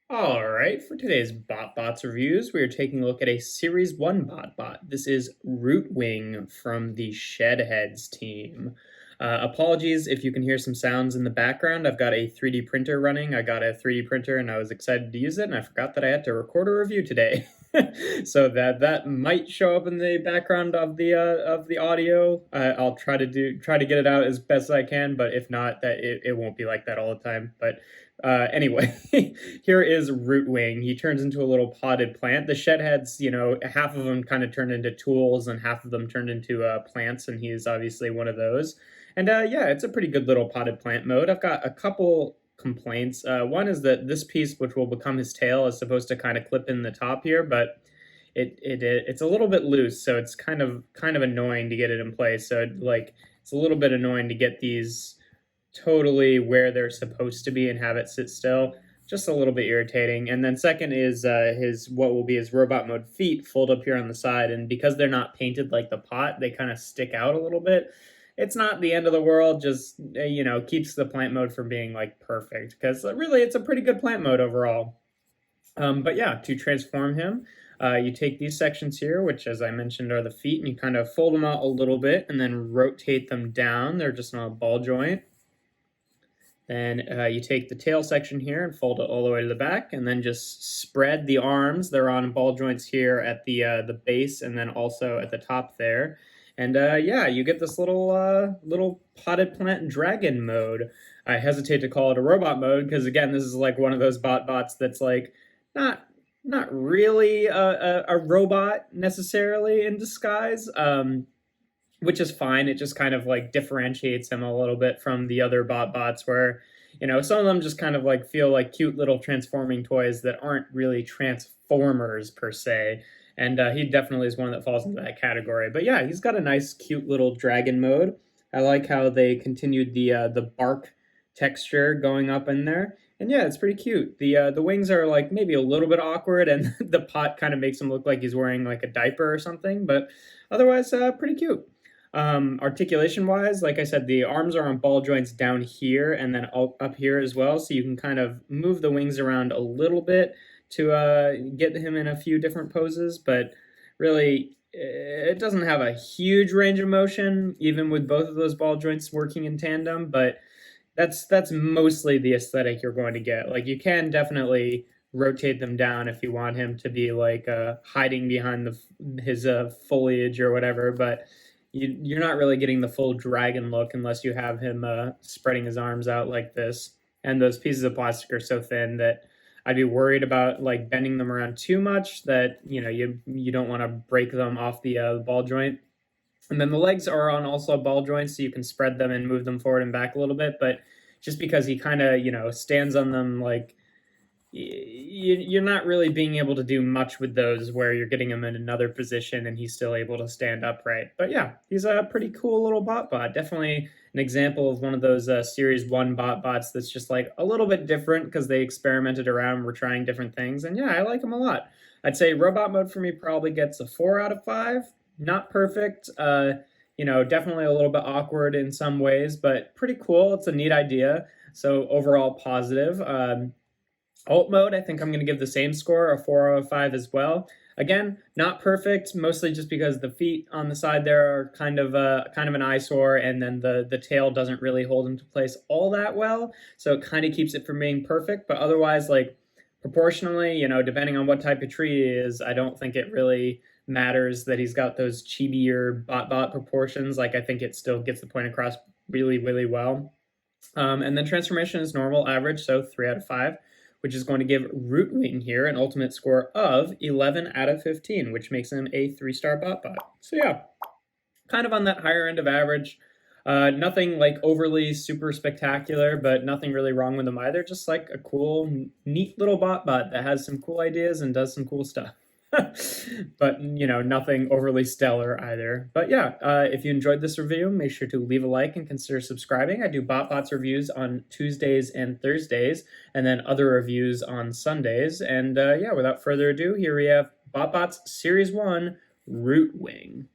All right, for today's BotBots reviews, we are taking a look at a Series 1 BotBot. This is Rootwing from the Shedheads team. Apologies if you can hear some sounds in the background. I've got a 3D printer running. I got a 3D printer and I was excited to use it, and I forgot that I had to record a review today. So that might show up in the background of the audio. I'll try to get it out as best I can, but if not, that it won't be like that all the time. But anyway, here is Rootwing. He turns into a little potted plant. The Shedheads, half of them kind of turned into tools and half of them turned into plants, and he is obviously one of those. And yeah, it's a pretty good little potted plant mode. I've got a couple complaints. One is that this piece, which will become his tail, is supposed to kind of clip in the top here, but it's a little bit loose, so it's kind of annoying to get it in place. So it's a little bit annoying to get these totally where they're supposed to be and have it sit still. Just a little bit irritating. And then second is his what will be his robot mode feet fold up here on the side, and because they're not painted like the pot, they kind of stick out a little bit. It's not the end of the world, just keeps the plant mode from being like perfect, because really it's a pretty good plant mode overall. But yeah, to transform him, you take these sections here, which as I mentioned are the feet, and you kind of fold them out a little bit and then rotate them down. They're just on a ball joint. Then you take the tail section here and fold it all the way to the back, and then just spread the arms. They're on ball joints here at the base, and then also at the top there. And yeah, you get this little potted plant dragon mode. I hesitate to call it a robot mode because again, this is like one of those BotBots that's like not not really a robot necessarily in disguise. Which is fine. It just kind of like differentiates him a little bit from the other BotBots where, some of them just kind of like feel like cute little transforming toys that aren't really transformers per se. And he definitely is one that falls into that category. But yeah, he's got a nice, cute little dragon mode. I like how they continued the bark texture going up in there. And yeah, it's pretty cute. The wings are like maybe a little bit awkward, and the pot kind of makes him look like he's wearing like a diaper or something. But otherwise, pretty cute. Articulation wise, like I said, the arms are on ball joints down here and then up here as well. So you can kind of move the wings around a little bit to get him in a few different poses, but really it doesn't have a huge range of motion, even with both of those ball joints working in tandem, but that's mostly the aesthetic you're going to get. Like you can definitely rotate them down if you want him to be like hiding behind his foliage or whatever, but you're not really getting the full dragon look unless you have him spreading his arms out like this. And those pieces of plastic are so thin that I'd be worried about like bending them around too much that you don't want to break them off the ball joint. And then the legs are on also ball joints, so you can spread them and move them forward and back a little bit. But just because he kind of stands on them like you're not really being able to do much with those where you're getting him in another position and he's still able to stand upright. But yeah, he's a pretty cool little BotBot. Definitely an example of one of those Series 1 BotBots that's just like a little bit different because they experimented around, were trying different things. And yeah, I like him a lot. I'd say robot mode for me probably gets a 4 out of 5. Not perfect. Definitely a little bit awkward in some ways, but pretty cool. It's a neat idea. So overall positive. Alt mode, I think I'm going to give the same score, a 4 out of 5 as well. Again, not perfect, mostly just because the feet on the side there are kind of an eyesore, and then the tail doesn't really hold into place all that well, so it kind of keeps it from being perfect. But otherwise, like proportionally, depending on what type of tree he is, I don't think it really matters that he's got those chibi or BotBot proportions. Like I think it still gets the point across really, really well. And then transformation is normal, average, so 3 out of 5. Which is going to give Rootwing here an ultimate score of 11 out of 15, which makes him a 3-star BotBot. So yeah, kind of on that higher end of average. Nothing like overly super spectacular, but nothing really wrong with him either. Just like a cool, neat little BotBot that has some cool ideas and does some cool stuff. But, nothing overly stellar either. But yeah, if you enjoyed this review, make sure to leave a like and consider subscribing. I do BotBots reviews on Tuesdays and Thursdays, and then other reviews on Sundays. And yeah, without further ado, here we have BotBots Series 1 Rootwing.